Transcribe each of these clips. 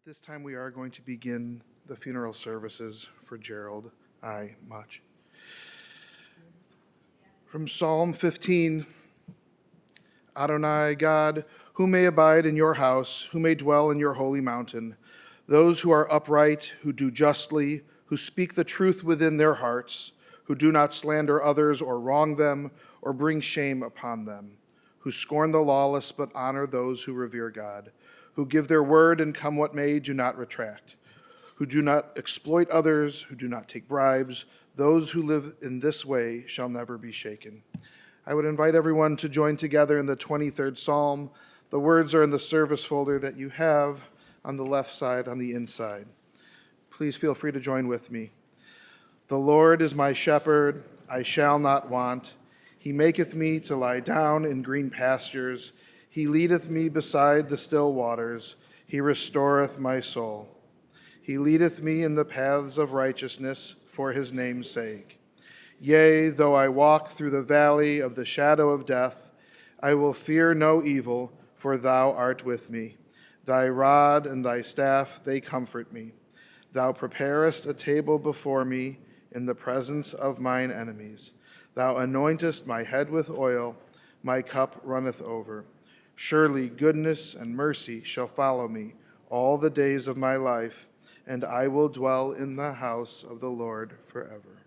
At this time, we are going to begin the funeral services for Jerald I. Much. From Psalm 15, Adonai, God, who may abide in your house, who may dwell in your holy mountain, those who are upright, who do justly, who speak the truth within their hearts, who do not slander others or wrong them or bring shame upon them, who scorn the lawless but honor those who revere God, who give their word and come what may do not retract, who do not exploit others, who do not take bribes. Those who live in this way shall never be shaken. I would invite everyone to join together in the 23rd Psalm. The words are in the service folder that you have on the left side on the inside. Please feel free to join with me. The Lord is my shepherd, I shall not want. He maketh me to lie down in green pastures. He leadeth me beside the still waters. He restoreth my soul. He leadeth me in the paths of righteousness for his name's sake. Yea, though I walk through the valley of the shadow of death, I will fear no evil, for thou art with me. Thy rod and thy staff, they comfort me. Thou preparest a table before me in the presence of mine enemies. Thou anointest my head with oil, my cup runneth over. Surely goodness and mercy shall follow me all the days of my life, and I will dwell in the house of the Lord forever.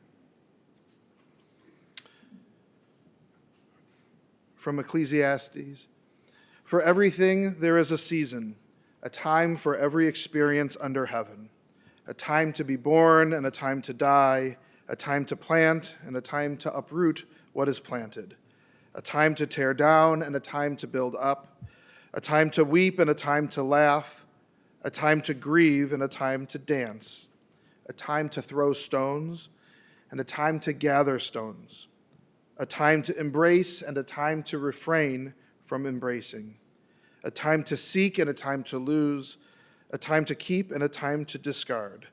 From Ecclesiastes, for everything there is a season, a time for every experience under heaven, a time to be born and a time to die, a time to plant and a time to uproot what is planted, a time to tear down and a time to build up, a time to weep and a time to laugh, a time to grieve and a time to dance, a time to throw stones and a time to gather stones, a time to embrace and a time to refrain from embracing, a time to seek and a time to lose, a time to keep and a time to discard,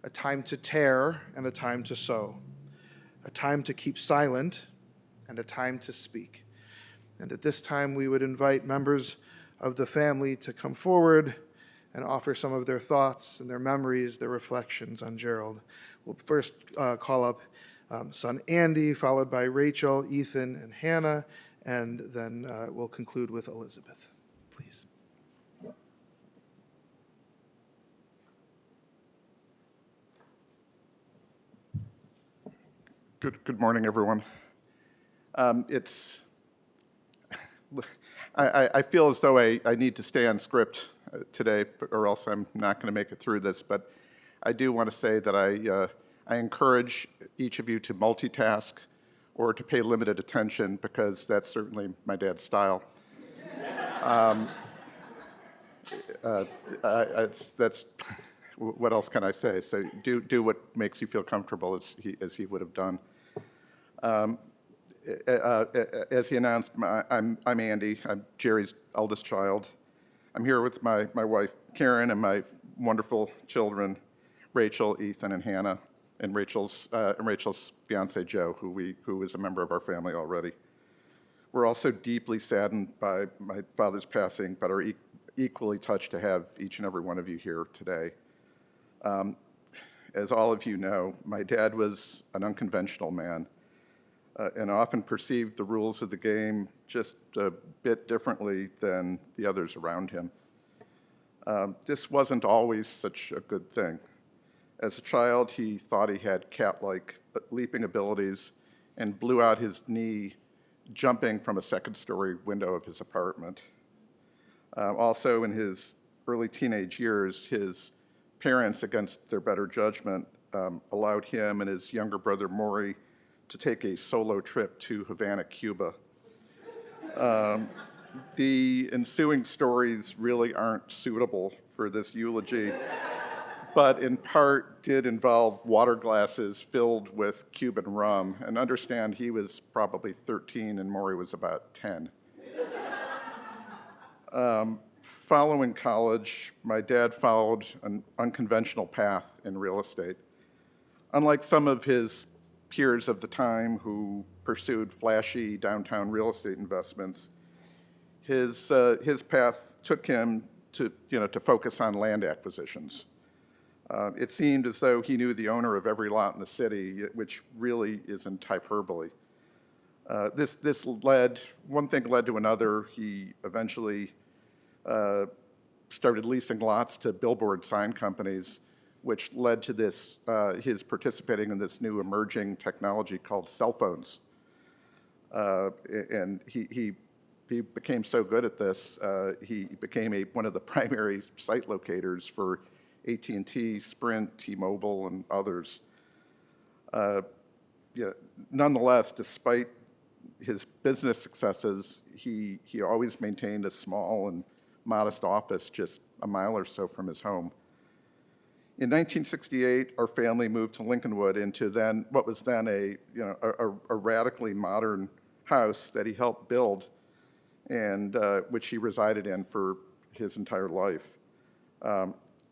a time to tear and a time to sow, a time to keep silent and a time to speak. And at this time, we would invite members of the family to come forward and offer some of their thoughts and their memories, their reflections on Jerald. We'll first call up son Andy, followed by Rachel, Ethan, and Hannah, and then we'll conclude with Elizabeth. Please. Good morning, everyone. I feel as though I need to stay on script today, or else I'm not going to make it through this. But I do want to say that I encourage each of you to multitask or to pay limited attention, because that's certainly my dad's style. That's what else can I say? So do what makes you feel comfortable, as he would have done. As he announced, I'm Andy. I'm Jerry's eldest child. I'm here with my wife Karen and my wonderful children, Rachel, Ethan, and Hannah, and Rachel's fiance Joe, who is a member of our family already. We're also deeply saddened by my father's passing, but are equally touched to have each and every one of you here today. As all of you know, my dad was an unconventional man, and often perceived the rules of the game just a bit differently than the others around him. This wasn't always such a good thing. As a child, he thought he had cat-like leaping abilities and blew out his knee jumping from a second-story window of his apartment. Also, in his early teenage years, his parents, against their better judgment, allowed him and his younger brother Maury to take a solo trip to Havana, Cuba. The ensuing stories really aren't suitable for this eulogy, but in part did involve water glasses filled with Cuban rum. And understand, he was probably 13 and Maury was about 10. Following college, my dad followed an unconventional path in real estate. Unlike some of his peers of the time who pursued flashy downtown real estate investments, his path took him to focus on land acquisitions. It seemed as though he knew the owner of every lot in the city, which really isn't hyperbole. One thing led to another. He eventually started leasing lots to billboard sign companies, which led to his participating in this new emerging technology called cell phones. And he became so good at this, he became one of the primary site locators for AT&T, Sprint, T-Mobile, and others. Nonetheless, despite his business successes, he always maintained a small and modest office just a mile or so from his home. In 1968, our family moved to Lincolnwood into what was then a radically modern house that he helped build, and which he resided in for his entire life.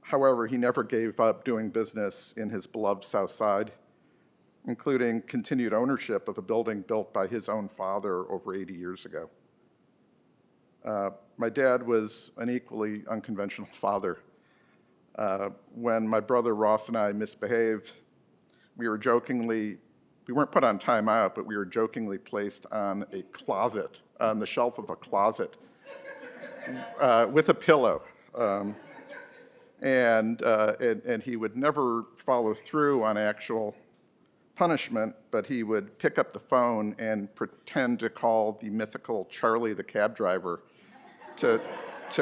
However, he never gave up doing business in his beloved South Side, including continued ownership of a building built by his own father over 80 years ago. My dad was an equally unconventional father. When my brother Ross and I misbehaved, we weren't put on timeout, but we were jokingly placed on the shelf of a closet, with a pillow. And he would never follow through on actual punishment, but he would pick up the phone and pretend to call the mythical Charlie the cab driver to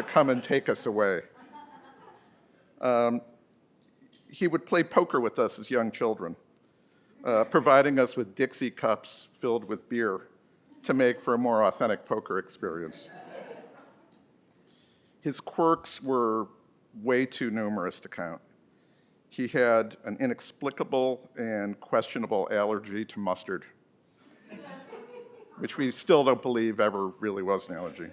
come and take us away. He would play poker with us as young children, providing us with Dixie cups filled with beer to make for a more authentic poker experience. His quirks were way too numerous to count. He had an inexplicable and questionable allergy to mustard, which we still don't believe ever really was an allergy.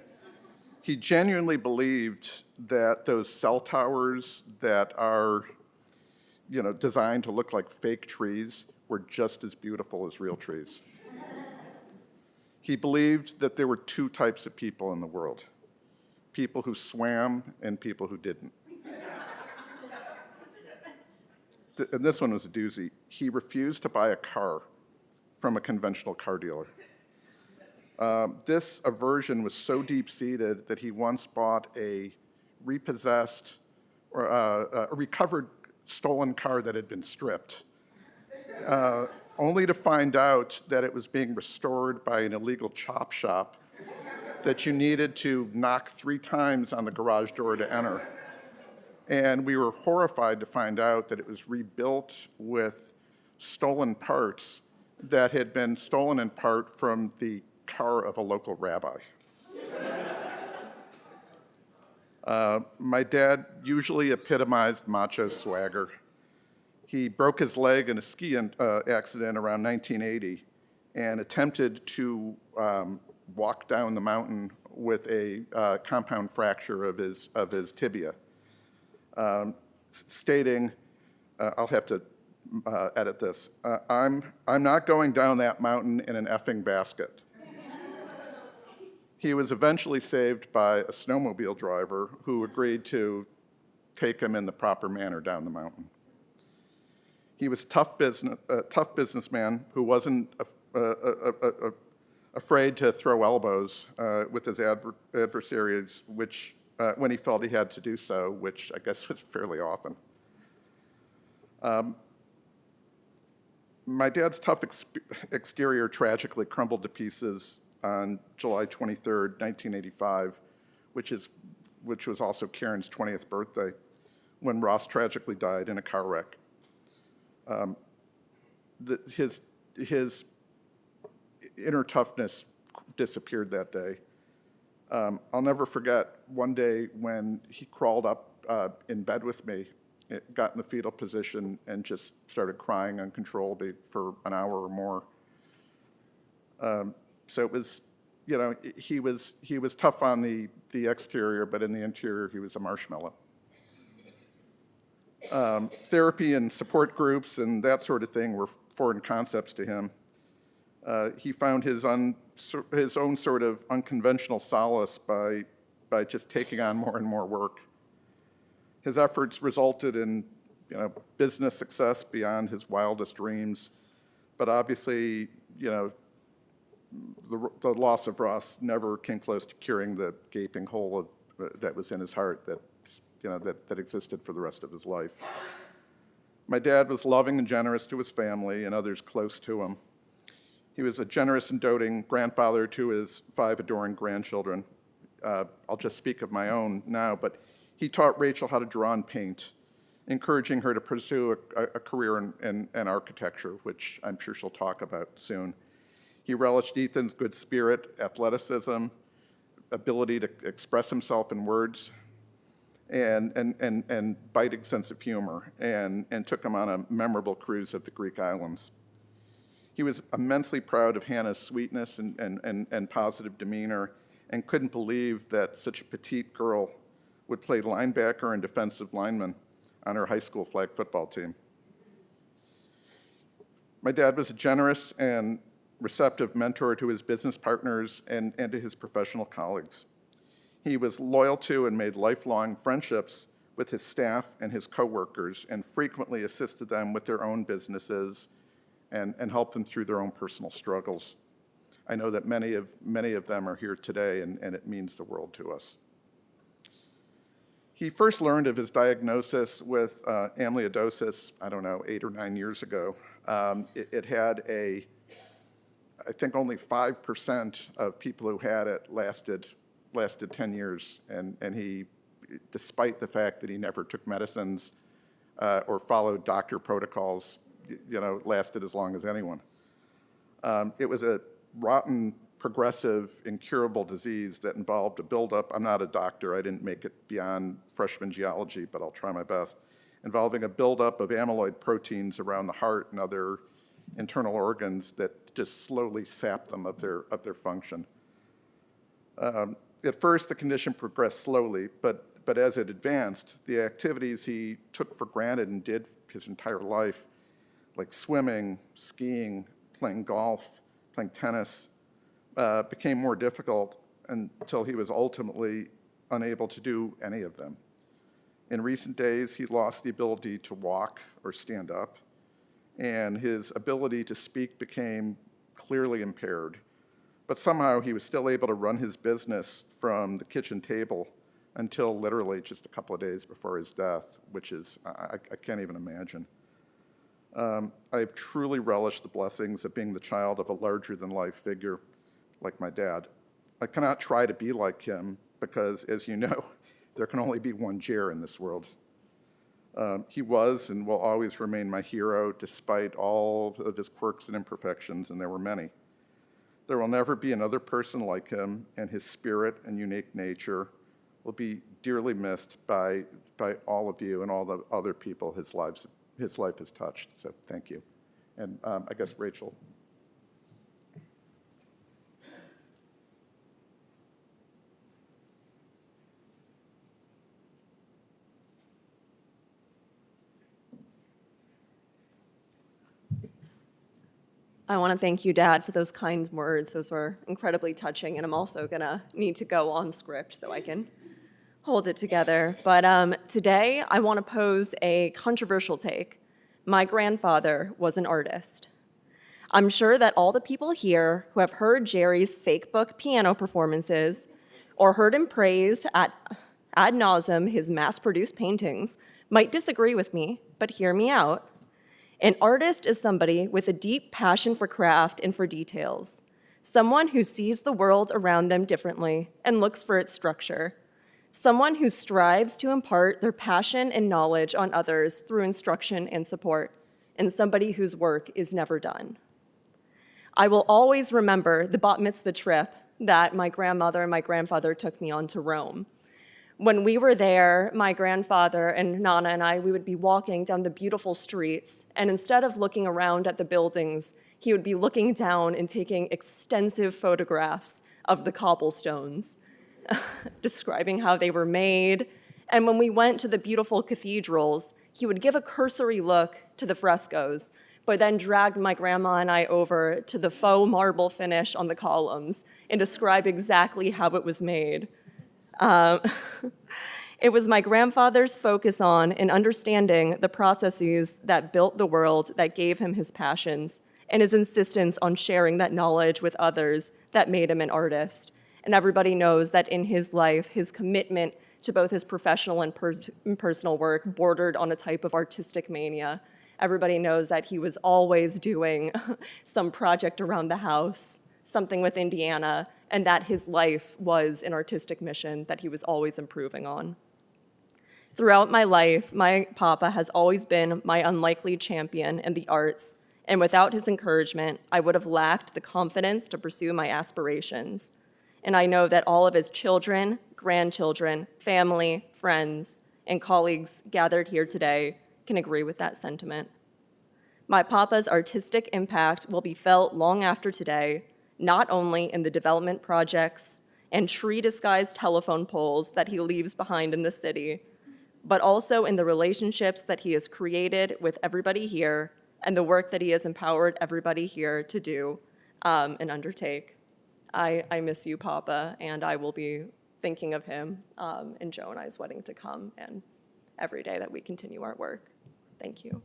He genuinely believed that those cell towers that are, designed to look like fake trees were just as beautiful as real trees. He believed that there were two types of people in the world: people who swam and people who didn't. And this one was a doozy. He refused to buy a car from a conventional car dealer. This aversion was so deep-seated that he once bought a repossessed or a recovered stolen car that had been stripped, only to find out that it was being restored by an illegal chop shop that you needed to knock 3 times on the garage door to enter. And we were horrified to find out that it was rebuilt with stolen parts that had been stolen in part from the car of a local rabbi. My dad usually epitomized macho swagger. He broke his leg in a ski accident around 1980 and attempted to walk down the mountain with a compound fracture of his tibia, stating, I'll have to edit this, I'm not going down that mountain in an effing basket. He was eventually saved by a snowmobile driver who agreed to take him in the proper manner down the mountain. He was a tough businessman who wasn't afraid to throw elbows with his adversaries, which when he felt he had to do so, which I guess was fairly often. My dad's tough exterior tragically crumbled to pieces on July 23rd, 1985, which was also Karen's 20th birthday, when Ross tragically died in a car wreck. His inner toughness disappeared that day. I'll never forget one day when he crawled up in bed with me, got in the fetal position, and just started crying uncontrollably for an hour or more. So it was, he was tough on the exterior, but in the interior, he was a marshmallow. Therapy and support groups and that sort of thing were foreign concepts to him. He found his own sort of unconventional solace by just taking on more and more work His efforts resulted in business success beyond his wildest dreams, but obviously, the loss of Ross never came close to curing the gaping hole that was in his heart that existed for the rest of his life. My dad was loving and generous to his family and others close to him. He was a generous and doting grandfather to his 5 adoring grandchildren. I'll just speak of my own now, but he taught Rachel how to draw and paint, encouraging her to pursue a career in architecture, which I'm sure she'll talk about soon. He relished Ethan's good spirit, athleticism, ability to express himself in words, and biting sense of humor, and took him on a memorable cruise of the Greek islands. He was immensely proud of Hannah's sweetness and positive demeanor, and couldn't believe that such a petite girl would play linebacker and defensive lineman on her high school flag football team. My dad was a generous and receptive mentor to his business partners and to his professional colleagues. He was loyal to and made lifelong friendships with his staff and his coworkers, and frequently assisted them with their own businesses and helped them through their own personal struggles. I know that many of them are here today, and it means the world to us. He first learned of his diagnosis with amyloidosis, 8 or 9 years ago. It had I think only 5% of people who had it lasted 10 years, and he, despite the fact that he never took medicines or followed doctor protocols, lasted as long as anyone. It was a rotten, progressive, incurable disease that involved a buildup. I'm not a doctor, I didn't make it beyond freshman geology, but I'll try my best. Involving a buildup of amyloid proteins around the heart and other internal organs that just slowly sapped them of their function. At first, the condition progressed slowly, but as it advanced, the activities he took for granted and did his entire life, like swimming, skiing, playing golf, playing tennis, became more difficult until he was ultimately unable to do any of them. In recent days, he lost the ability to walk or stand up, and his ability to speak became clearly impaired. But somehow he was still able to run his business from the kitchen table until literally just a couple of days before his death, which is, I can't even imagine. I've truly relished the blessings of being the child of a larger-than-life figure like my dad. I cannot try to be like him because, as you know, there can only be one Jer in this world. He was and will always remain my hero despite all of his quirks and imperfections, and there were many. There will never be another person like him, and his spirit and unique nature will be dearly missed by all of you and all the other people his life has touched. So thank you. And I guess Rachel. I want to thank you, Dad, for those kind words. Those were incredibly touching, and I'm also going to need to go on script so I can hold it together. But today, I want to pose a controversial take. My grandfather was an artist. I'm sure that all the people here who have heard Jerry's fake book piano performances or heard him praise ad nauseum his mass-produced paintings might disagree with me, but hear me out. An artist is somebody with a deep passion for craft and for details, someone who sees the world around them differently and looks for its structure, someone who strives to impart their passion and knowledge on others through instruction and support, and somebody whose work is never done. I will always remember the bat mitzvah trip that my grandmother and my grandfather took me on to Rome. When we were there, my grandfather and Nana and I, we would be walking down the beautiful streets, and instead of looking around at the buildings, he would be looking down and taking extensive photographs of the cobblestones, describing how they were made. And when we went to the beautiful cathedrals, he would give a cursory look to the frescoes, but then dragged my grandma and I over to the faux marble finish on the columns and describe exactly how it was made. It was my grandfather's focus on and understanding the processes that built the world that gave him his passions, and his insistence on sharing that knowledge with others that made him an artist. And everybody knows that in his life, his commitment to both his professional and personal work bordered on a type of artistic mania. Everybody knows that he was always doing some project around the house, something with Indiana, and that his life was an artistic mission that he was always improving on. Throughout my life, my papa has always been my unlikely champion in the arts, and without his encouragement, I would have lacked the confidence to pursue my aspirations. And I know that all of his children, grandchildren, family, friends, and colleagues gathered here today can agree with that sentiment. My papa's artistic impact will be felt long after today, not only in the development projects and tree-disguised telephone poles that he leaves behind in the city, but also in the relationships that he has created with everybody here and the work that he has empowered everybody here to do and undertake. I miss you, Papa, and I will be thinking of him in Joe and I's wedding to come and every day that we continue our work. Thank you.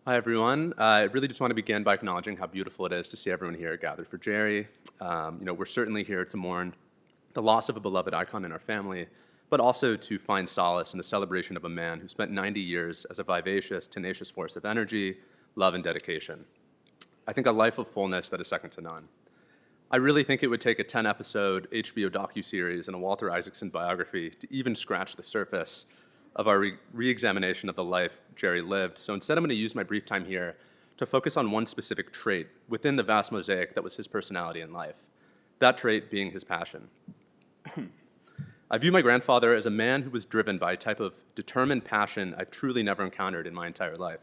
Hi, everyone. I really just want to begin by acknowledging how beautiful it is to see everyone here gathered for Jerry. We're certainly here to mourn the loss of a beloved icon in our family, but also to find solace in the celebration of a man who spent 90 years as a vivacious, tenacious force of energy, love, and dedication. I think a life of fullness that is second to none. I really think it would take a 10-episode HBO docuseries and a Walter Isaacson biography to even scratch the surface of our re-examination of the life Jerry lived. So instead, I'm going to use my brief time here to focus on one specific trait within the vast mosaic that was his personality in life, that trait being his passion. I view my grandfather as a man who was driven by a type of determined passion I've truly never encountered in my entire life.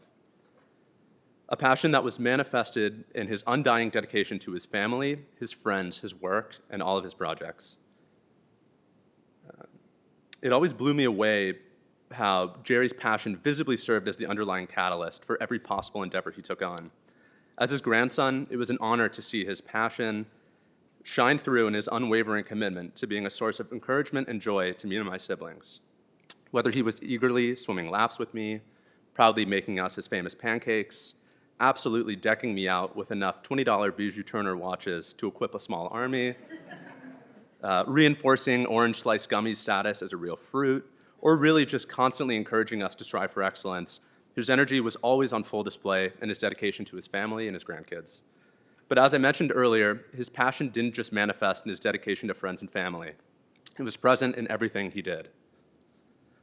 A passion that was manifested in his undying dedication to his family, his friends, his work, and all of his projects. It always blew me away how Jerry's passion visibly served as the underlying catalyst for every possible endeavor he took on. As his grandson, it was an honor to see his passion shine through in his unwavering commitment to being a source of encouragement and joy to me and my siblings. Whether he was eagerly swimming laps with me, proudly making us his famous pancakes, absolutely decking me out with enough $20 Bijou Turner watches to equip a small army, reinforcing orange slice gummies status as a real fruit, or really just constantly encouraging us to strive for excellence, his energy was always on full display in his dedication to his family and his grandkids. But as I mentioned earlier, his passion didn't just manifest in his dedication to friends and family. It was present in everything he did.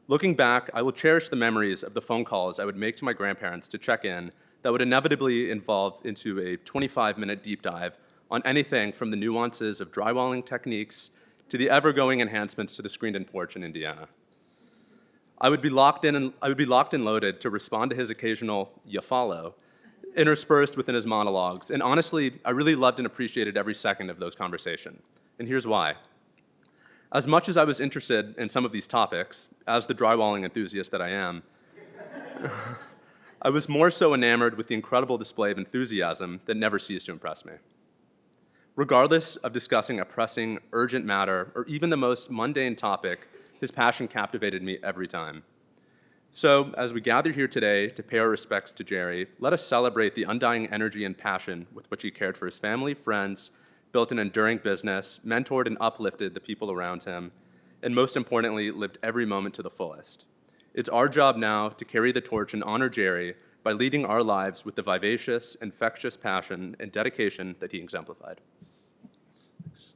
Looking back, I will cherish the memories of the phone calls I would make to my grandparents to check in that would inevitably involve into a 25-minute deep dive on anything from the nuances of drywalling techniques to the ever-going enhancements to the screened-in porch in Indiana. I would be locked in and loaded to respond to his occasional "ya follow," interspersed within his monologues. And honestly, I really loved and appreciated every second of those conversations. And here's why. As much as I was interested in some of these topics, as the drywalling enthusiast that I am, I was more so enamored with the incredible display of enthusiasm that never ceased to impress me. Regardless of discussing a pressing, urgent matter, or even the most mundane topic, his passion captivated me every time. So, as we gather here today to pay our respects to Jerry, let us celebrate the undying energy and passion with which he cared for his family, friends, built an enduring business, mentored and uplifted the people around him, and most importantly, lived every moment to the fullest. It's our job now to carry the torch and honor Jerry by leading our lives with the vivacious, infectious passion and dedication that he exemplified. Thanks.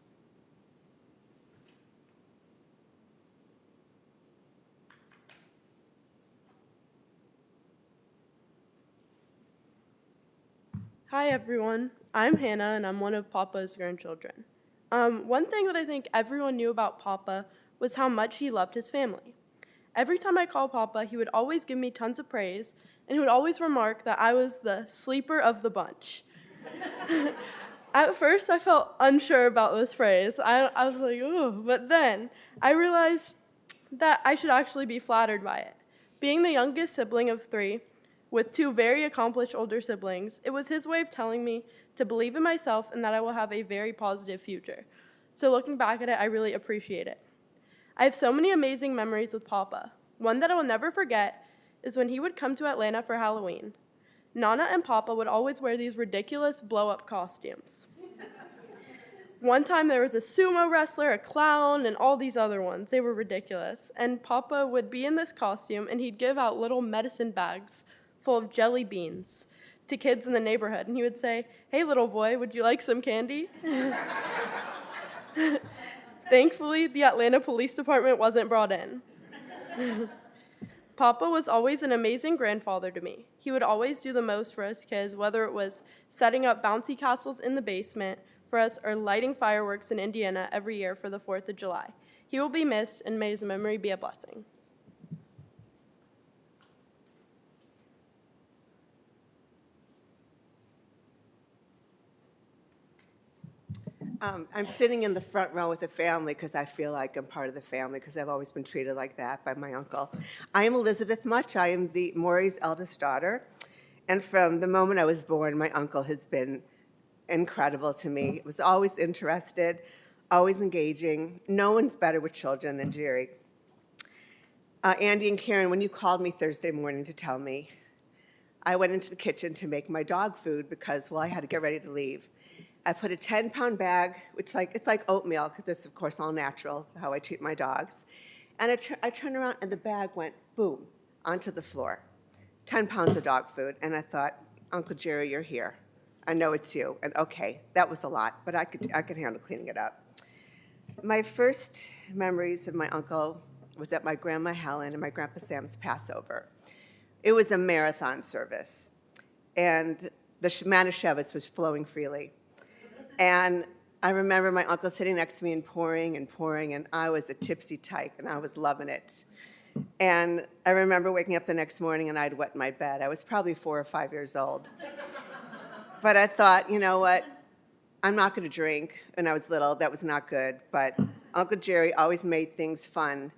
Hi, everyone. I'm Hannah, and I'm one of Papa's grandchildren. One thing that I think everyone knew about Papa was how much he loved his family. Every time I called Papa, he would always give me tons of praise, and he would always remark that I was the sleeper of the bunch. At first, I felt unsure about this phrase. I was like, ooh, but then I realized that I should actually be flattered by it. Being the youngest sibling of 3, with 2 very accomplished older siblings, it was his way of telling me to believe in myself and that I will have a very positive future. So looking back at it, I really appreciate it. I have so many amazing memories with Papa. One that I will never forget is when he would come to Atlanta for Halloween. Nana and Papa would always wear these ridiculous blow-up costumes. One time there was a sumo wrestler, a clown, and all these other ones. They were ridiculous. And Papa would be in this costume, and he'd give out little medicine bags full of jelly beans to kids in the neighborhood. And he would say, "Hey, little boy, would you like some candy?" Thankfully, the Atlanta Police Department wasn't brought in. Papa was always an amazing grandfather to me. He would always do the most for us kids, whether it was setting up bouncy castles in the basement for us or lighting fireworks in Indiana every year for the 4th of July. He will be missed, and may his memory be a blessing. I'm sitting in the front row with the family because I feel like I'm part of the family because I've always been treated like that by my uncle. I am Elizabeth Much. I am the Maury's eldest daughter. And from the moment I was born, my uncle has been incredible to me. He was always interested, always engaging. No one's better with children than Jerry. Andy and Karen, when you called me Thursday morning to tell me, I went into the kitchen to make my dog food because, well, I had to get ready to leave. I put a 10-pound bag, which it's like oatmeal, because this is, of course, all natural, how I treat my dogs. And I turned around, and the bag went, boom, onto the floor. 10 pounds of dog food. And I thought, Uncle Jerry, you're here. I know it's you. And okay, that was a lot, but I could handle cleaning it up. My first memories of my uncle was at my Grandma Helen and my Grandpa Sam's Passover. It was a marathon service, and the Manischewitz was flowing freely. And I remember my uncle sitting next to me and pouring, and I was a tipsy type, and I was loving it. And I remember waking up the next morning, and I'd wet my bed. I was probably 4 or 5 years old. But I thought, you know what? I'm not going to drink. When I was little, that was not good. But Uncle Jerry always made things fun.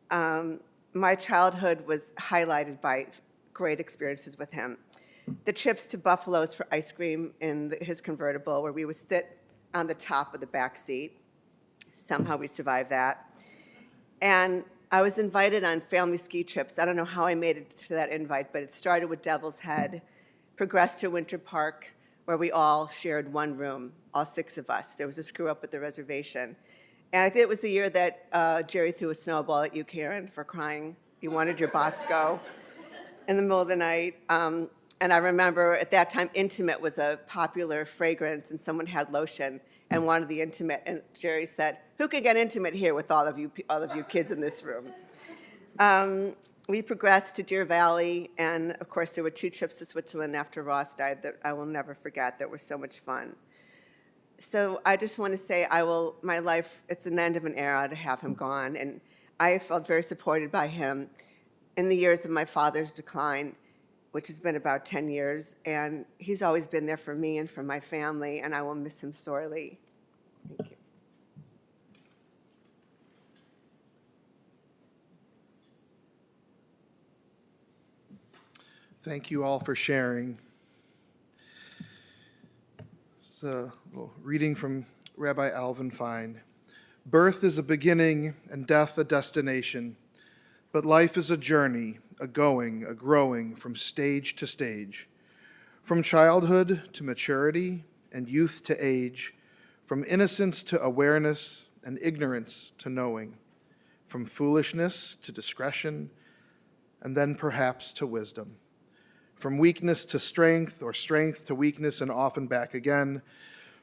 My childhood was highlighted by great experiences with him. The trips to Buffalo's for ice cream in his convertible, where we would sit on the top of the back seat. Somehow we survived that. And I was invited on family ski trips. I don't know how I made it to that invite, but it started with Devil's Head, progressed to Winter Park, where we all shared one room, all 6 of us. There was a screw-up at the reservation. And I think it was the year that Jerry threw a snowball at you, Karen, for crying. You wanted your Bosco in the middle of the night. And I remember at that time, Intimate was a popular fragrance, and someone had lotion and wanted the Intimate. And Jerry said, "Who can get Intimate here with all of you kids in this room?" We progressed to Deer Valley, and of course, there were 2 trips to Switzerland after Ross died that I will never forget, that were so much fun. So I just want to say, my life, it's an end of an era to have him gone, and I felt very supported by him in the years of my father's decline, which has been about 10 years, and he's always been there for me and for my family, and I will miss him sorely. Thank you. Thank you all for sharing. This is a little reading from Rabbi Alvin Fine. Birth is a beginning and death a destination, but life is a journey, a going, a growing from stage to stage, from childhood to maturity and youth to age, from innocence to awareness and ignorance to knowing, from foolishness to discretion, and then perhaps to wisdom, from weakness to strength or strength to weakness and often back again,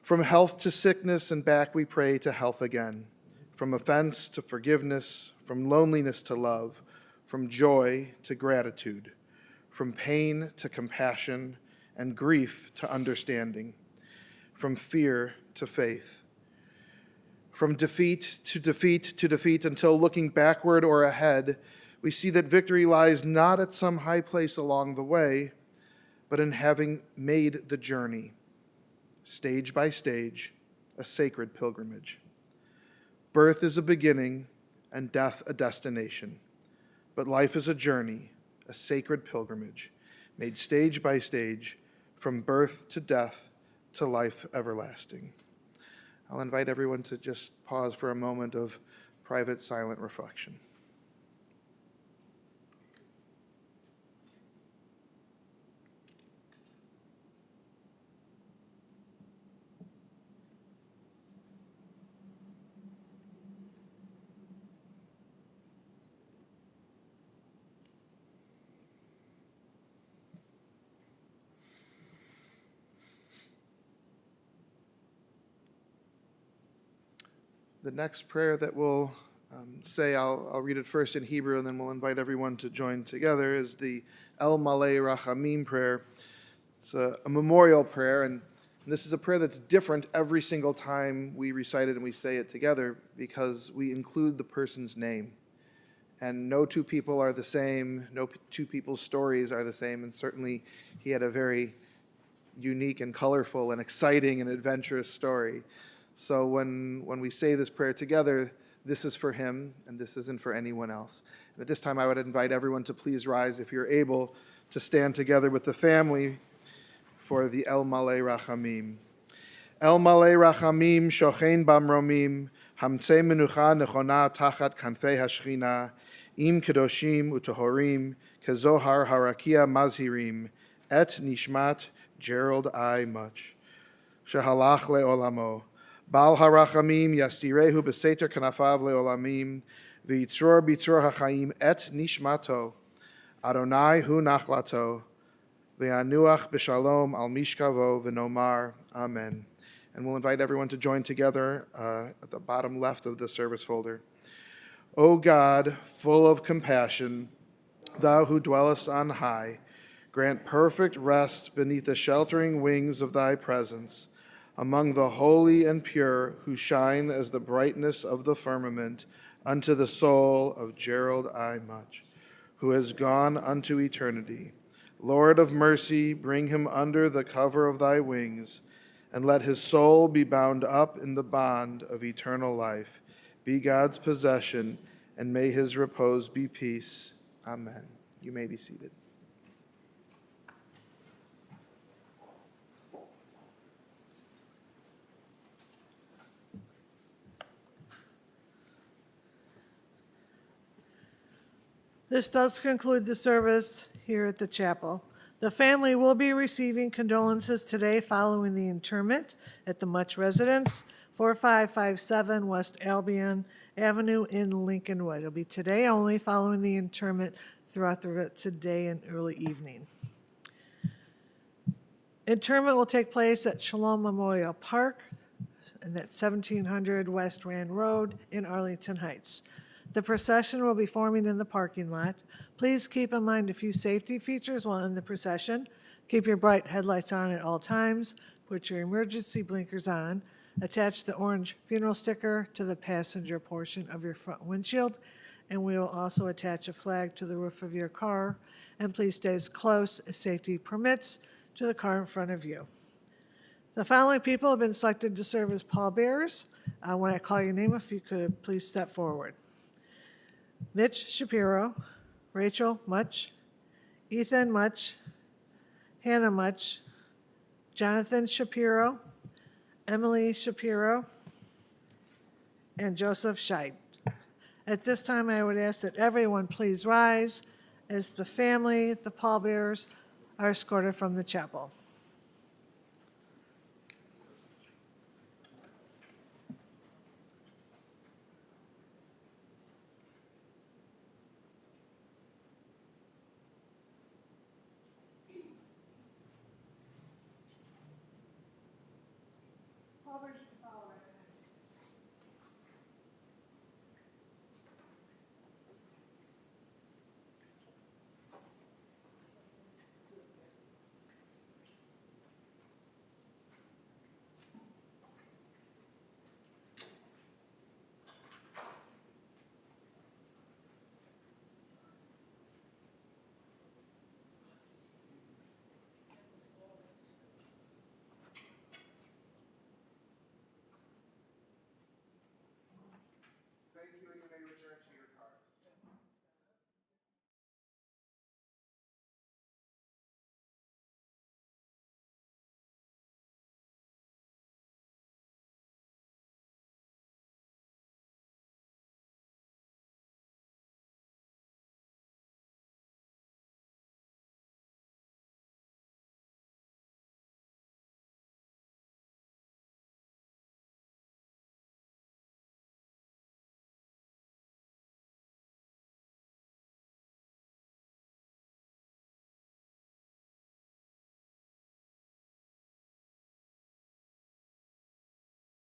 from health to sickness and back we pray to health again, from offense to forgiveness, from loneliness to love, from joy to gratitude, from pain to compassion and grief to understanding, from fear to faith, from defeat to defeat to defeat until looking backward or ahead, we see that victory lies not at some high place along the way, but in having made the journey, stage by stage, a sacred pilgrimage. Birth is a beginning and death a destination, but life is a journey, a sacred pilgrimage, made stage by stage, from birth to death to life everlasting. I'll invite everyone to just pause for a moment of private, silent reflection. The next prayer that we'll say, I'll read it first in Hebrew, and then we'll invite everyone to join together, is the El Malei Rachamim prayer. It's a memorial prayer, and this is a prayer that's different every single time we recite it and we say it together, because we include the person's name. And no two people are the same, no two people's stories are the same, and certainly he had a very unique and colorful and exciting and adventurous story. So when we say this prayer together, this is for him, and this isn't for anyone else. And at this time, I would invite everyone to please rise, if you're able, to stand together with the family for the El Malei Rachamim. El Malei Rachamim, Shochein Bamromim, Hamtzei Menucha Nechona Tachat Kanfei Hashchina, Im Kedoshim Utohorim, Kezohar Harakia Mazhirim, Et Nishmat Jerald I Much. Shehalach le'olamo. Baal harachamim yastirehu b'seter kanafav le'olamim, v'yitzror b'yitzror hachaim et nishmato. Adonai hu nachlato, v'yanuach b'shalom al mishkavo v'nomar. Amen. And we'll invite everyone to join together at the bottom left of the service folder. O God, full of compassion, thou who dwellest on high, grant perfect rest beneath the sheltering wings of thy presence, among the holy and pure who shine as the brightness of the firmament, unto the soul of Jerald I Much, who has gone unto eternity. Lord of mercy, bring him under the cover of thy wings, and let his soul be bound up in the bond of eternal life. Be God's possession, and may his repose be peace. Amen. You may be seated. This does conclude the service here at the chapel. The family will be receiving condolences today following the interment at the Much residence, 4557 West Albion Avenue in Lincolnwood. It'll be today only, following the interment throughout today and early evening. Interment will take place at Shalom Memorial Park, and that's 1700 West Rand Road in Arlington Heights. The procession will be forming in the parking lot. Please keep in mind a few safety features while in the procession. Keep your bright headlights on at all times. Put your emergency blinkers on. Attach the orange funeral sticker to the passenger portion of your front windshield. And we will also attach a flag to the roof of your car. And please stay as close as safety permits to the car in front of you. The following people have been selected to serve as pallbearers. When I call your name, if you could please step forward. Mitch Shapiro, Rachel Much, Ethan Much, Hannah Much, Jonathan Shapiro, Emily Shapiro, and Joseph Scheid. At this time, I would ask that everyone please rise as the family, the pallbearers, are escorted from the chapel. Pallbearers,